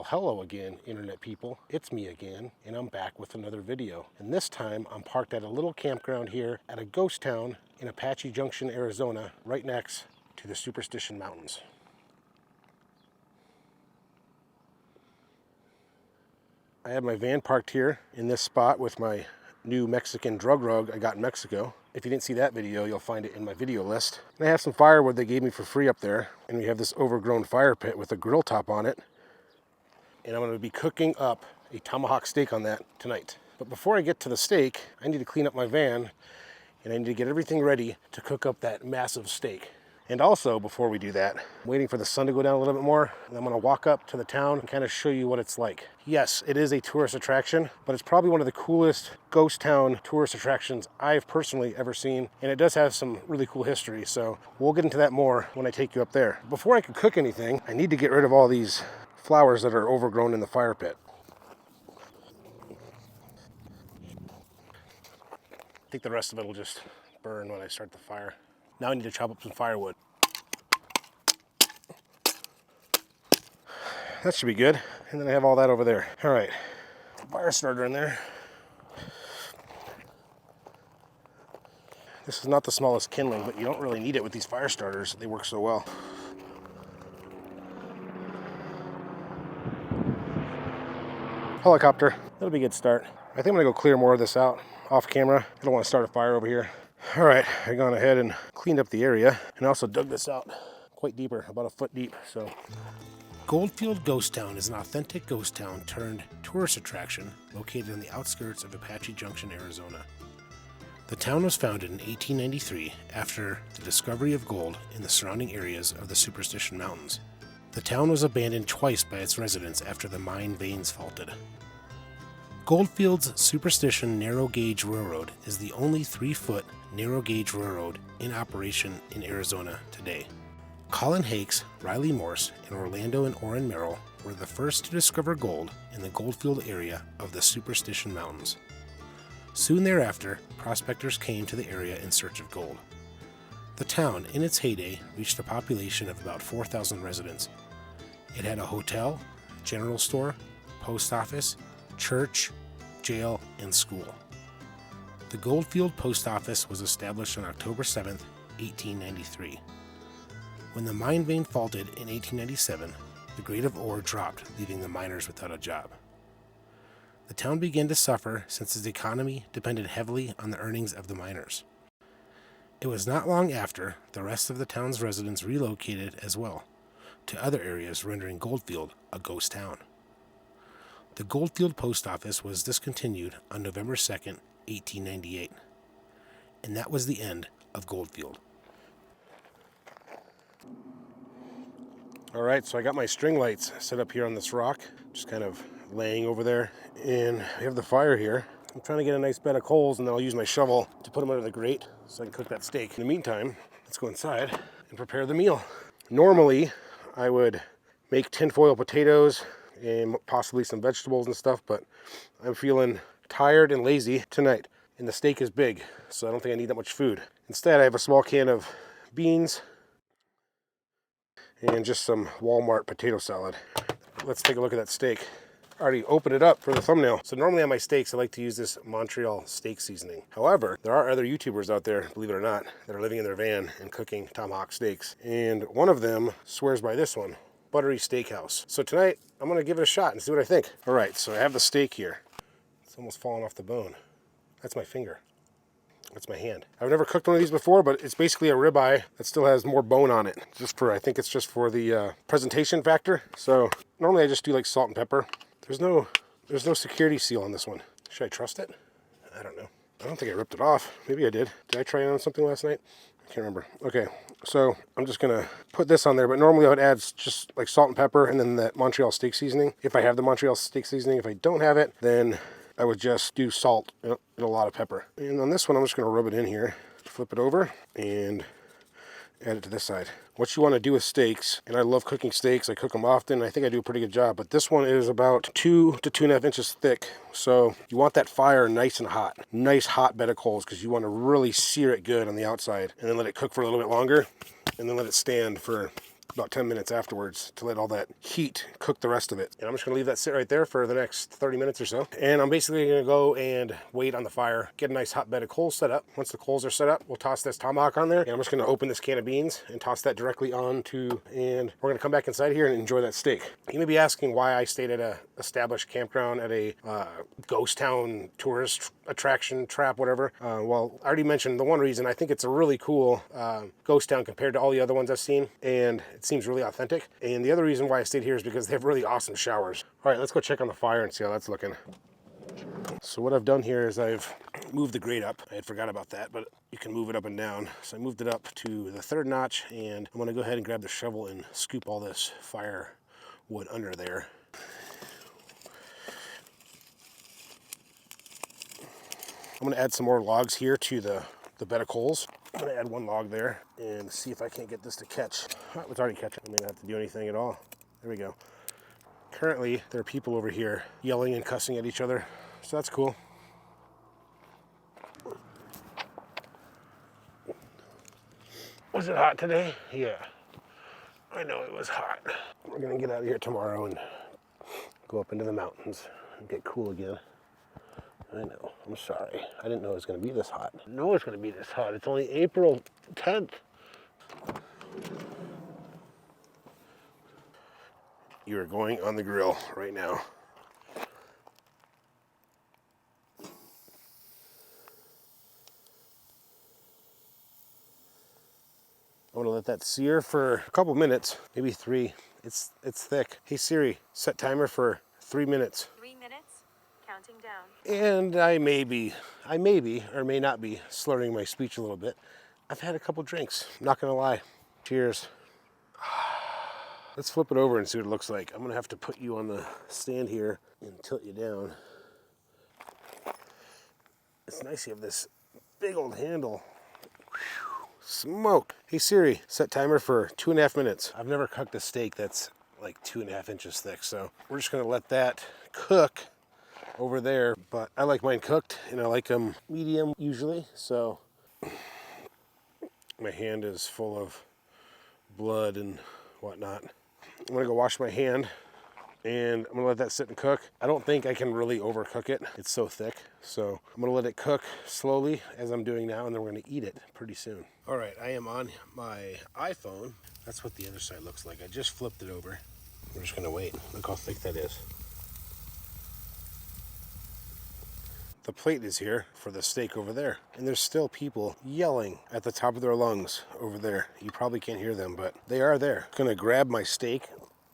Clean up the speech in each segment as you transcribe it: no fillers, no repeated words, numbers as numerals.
hello again, internet people. It's me again, and I'm back with another video. And this time, I'm parked at a little campground here at a ghost town in Apache Junction, Arizona, right next to the Superstition Mountains. I have my van parked here in this spot with my new Mexican drug rug I got in Mexico. If you didn't see that video, you'll find it in my video list. And I have some firewood they gave me for free up there. And we have this overgrown fire pit with a grill top on it. And I'm going to be cooking up a tomahawk steak on that tonight. But before I get to the steak, I need to clean up my van and I need to get everything ready to cook up that massive steak. And also, before we do that, I'm waiting for the sun to go down a little bit more, and I'm gonna walk up to the town and kind of show you what it's like. Yes, it is a tourist attraction, but it's probably one of the coolest ghost town tourist attractions I've personally ever seen, and it does have some really cool history, so we'll get into that more when I take you up there. Before I can cook anything, I need to get rid of all these flowers that are overgrown in the fire pit. I think the rest of it will just burn when I start the fire. Now I need to chop up some firewood. That should be good. And then I have all that over there. All right, fire starter in there. This is not the smallest kindling, but you don't really need it with these fire starters. They work so well. Helicopter, that'll be a good start. I think I'm gonna go clear more of this out off camera. I don't want to start a fire over here. All right, I've gone ahead and cleaned up the area and also dug this out quite deeper, about a foot deep. So, Goldfield Ghost Town is an authentic ghost town turned tourist attraction located on the outskirts of Apache Junction, Arizona. The town was founded in 1893 after the discovery of gold in the surrounding areas of the Superstition Mountains. The town was abandoned twice by its residents after the mine veins faulted. Goldfield's Superstition Narrow Gauge Railroad is the only 3-foot narrow gauge railroad in operation in Arizona today. Colin Hakes, Riley Morse, and Orlando and Orrin Merrill were the first to discover gold in the Goldfield area of the Superstition Mountains. Soon thereafter, prospectors came to the area in search of gold. The town, in its heyday, reached a population of about 4,000 residents. It had a hotel, general store, post office, church, jail, and school. The Goldfield Post Office was established on October 7, 1893. When the mine vein faulted in 1897, the grade of ore dropped, leaving the miners without a job. The town began to suffer since its economy depended heavily on the earnings of the miners. It was not long after the rest of the town's residents relocated as well to other areas, rendering Goldfield a ghost town. The Goldfield Post Office was discontinued on November 2nd, 1898. And that was the end of Goldfield. All right, so I got my string lights set up here on this rock, just kind of laying over there. And we have the fire here. I'm trying to get a nice bed of coals, and then I'll use my shovel to put them under the grate so I can cook that steak. In the meantime, let's go inside and prepare the meal. Normally, I would make tinfoil potatoes and possibly some vegetables and stuff, but I'm feeling tired and lazy tonight, and the steak is big, so I don't think I need that much food. Instead, I have a small can of beans and just some Walmart potato salad. Let's take a look at that steak. I already opened it up for the thumbnail. So normally on my steaks, I like to use this Montreal steak seasoning. However, there are other YouTubers out there, believe it or not, that are living in their van and cooking tomahawk steaks. And one of them swears by this one, Buttery Steakhouse. So tonight, I'm gonna give it a shot and see what I think. All right, so I have the steak here. It's almost falling off the bone. That's my finger. That's my hand. I've never cooked one of these before, but it's basically a ribeye that still has more bone on it. I think it's just for the presentation factor. So normally I just do like salt and pepper. There's no security seal on this one. Should I trust it? I don't know. I don't think I ripped it off. Maybe I did. Did I try it on something last night? I can't remember. Okay, so I'm just gonna put this on there, but normally I would add just like salt and pepper and then that Montreal steak seasoning. If I have the Montreal steak seasoning, if I don't have it, then I would just do salt and a lot of pepper. And on this one, I'm just gonna rub it in here, flip it over, and add it to this side. What you wanna do with steaks, and I love cooking steaks, I cook them often, I think I do a pretty good job, but this one is about 2 to 2.5 inches thick. So you want that fire nice and hot. Nice hot bed of coals, because you wanna really sear it good on the outside, and then let it cook for a little bit longer, and then let it stand for about 10 minutes afterwards to let all that heat cook the rest of it. And I'm just gonna leave that sit right there for the next 30 minutes or so. And I'm basically gonna go and wait on the fire, get a nice hot bed of coals set up. Once the coals are set up, we'll toss this tomahawk on there. And I'm just gonna open this can of beans and toss that directly onto, and we're gonna come back inside here and enjoy that steak. You may be asking why I stayed at a established campground at a ghost town tourist attraction, trap, whatever. Well, I already mentioned the one reason. I think it's a really cool ghost town compared to all the other ones I've seen, and it seems really authentic. And the other reason why I stayed here is because they have really awesome showers. All right, let's go check on the fire and see how that's looking. So what I've done here is I've moved the grate up. I had forgot about that, but you can move it up and down. So I moved it up to the 3rd notch, and I'm gonna go ahead and grab the shovel and scoop all this firewood under there. I'm gonna add some more logs here to the bed of coals. I'm gonna add 1 log there and see if I can't get this to catch. Oh, it's already catching. I may not have to do anything at all. There we go. Currently, there are people over here yelling and cussing at each other, so that's cool. Was it hot today? Yeah, I know it was hot. We're gonna get out of here tomorrow and go up into the mountains and get cool again. I know, I'm sorry. I didn't know it was gonna be this hot. I know it's gonna be this hot. It's only April 10th. You are going on the grill right now. I'm gonna let that sear for a couple minutes, maybe 3. It's thick. Hey Siri, set timer for 3 minutes. 3 minutes, counting down. And I may be, or may not be slurring my speech a little bit. I've had a couple drinks, not gonna lie. Cheers. Let's flip it over and see what it looks like. I'm gonna have to put you on the stand here and tilt you down. It's nice you have this big old handle. Whew, smoke. Hey Siri, set timer for 2.5 minutes. I've never cooked a steak that's like 2.5 inches thick, so we're just gonna let that cook over there. But I like mine cooked, and I like them medium usually, so my hand is full of blood and whatnot. I'm gonna go wash my hand, and I'm gonna let that sit and cook. I don't think I can really overcook it. It's so thick. So I'm gonna let it cook slowly as I'm doing now, and then we're gonna eat it pretty soon. All right, I am on my iPhone. That's what the other side looks like. I just flipped it over. We're just gonna wait. Look how thick that is. The plate is here for the steak over there. And there's still people yelling at the top of their lungs over there. You probably can't hear them, but they are there. I'm gonna grab my steak,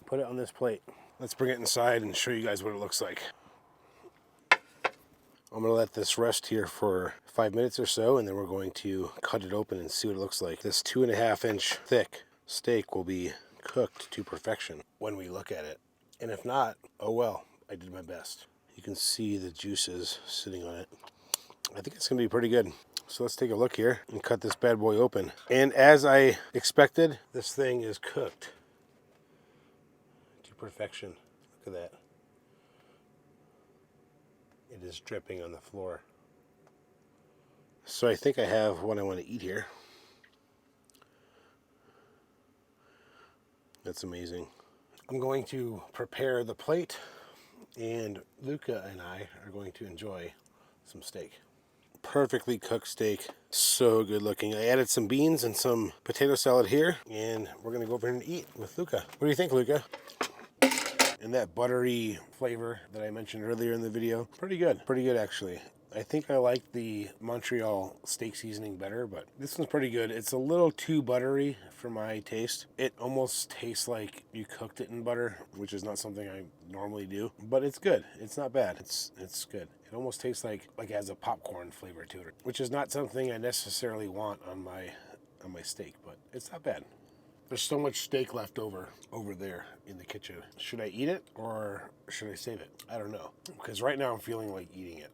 put it on this plate. Let's bring it inside and show you guys what it looks like. I'm gonna let this rest here for 5 minutes or so, and then we're going to cut it open and see what it looks like. This 2.5 inch thick steak will be cooked to perfection when we look at it. And if not, oh well, I did my best. You can see the juices sitting on it. I think it's gonna be pretty good. So let's take a look here and cut this bad boy open. And as I expected, this thing is cooked to perfection. Look at that. It is dripping on the floor. So I think I have what I want to eat here. That's amazing. I'm going to prepare the plate, and Luca and I are going to enjoy some steak. Perfectly cooked steak, so good looking. I added some beans and some potato salad here, and we're gonna go over and eat with Luca. What do you think, Luca? And that buttery flavor that I mentioned earlier in the video, pretty good actually. I think I like the Montreal steak seasoning better, but this one's pretty good. It's a little too buttery for my taste. It almost tastes like you cooked it in butter, which is not something I normally do, but it's good. It's not bad. It's good. It almost tastes like it has a popcorn flavor to it, which is not something I necessarily want on my steak, but it's not bad. There's so much steak left over there in the kitchen. Should I eat it or should I save it? I don't know, because right now I'm feeling like eating it.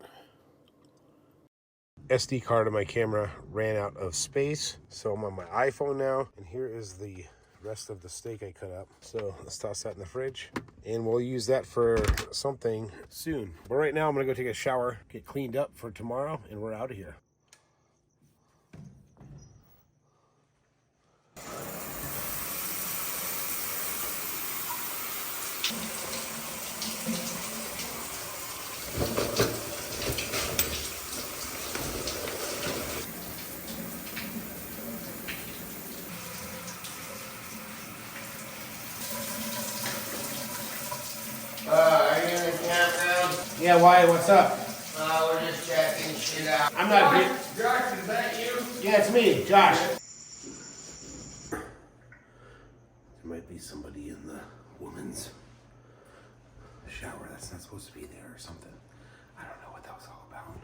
SD card of my camera ran out of space, so I'm on my iPhone now, and here is the rest of the steak I cut up. So let's toss that in the fridge, and we'll use that for something soon. But right now I'm gonna go take a shower, get cleaned up for tomorrow, and we're out of here. Yeah, why? What's up? We're just checking shit out. I'm not here. Josh, is that you? Yeah, it's me, Josh. There might be somebody in the woman's shower that's not supposed to be there or something. I don't know what that was all about.